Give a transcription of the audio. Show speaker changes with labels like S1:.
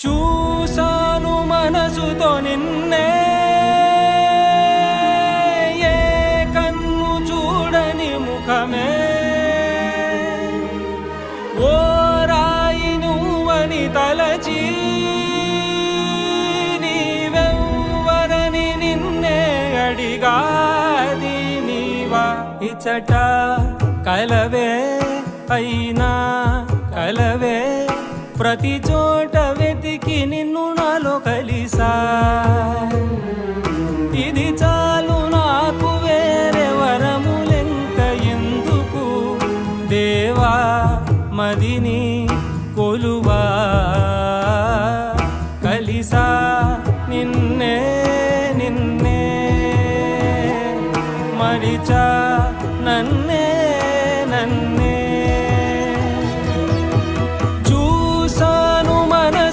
S1: చూసాను మనసుతో నిన్నే, ఏ కన్ను చూడని ముఖమే, ఓ రాయి నువ్వని తలచి నీవెవ్వరని నిన్నే అడిగాది నీవా. ఇచ్చట కలవే అయినా కలవే, ప్రతి చోట వెతికి నిన్ను నాలో కలిసా. ఇది చాలు నాకు, వేరే వరములెంక ఎందుకు దేవా, మదిని కొలువా. కలిసా నిన్నే నిన్నే మరిచా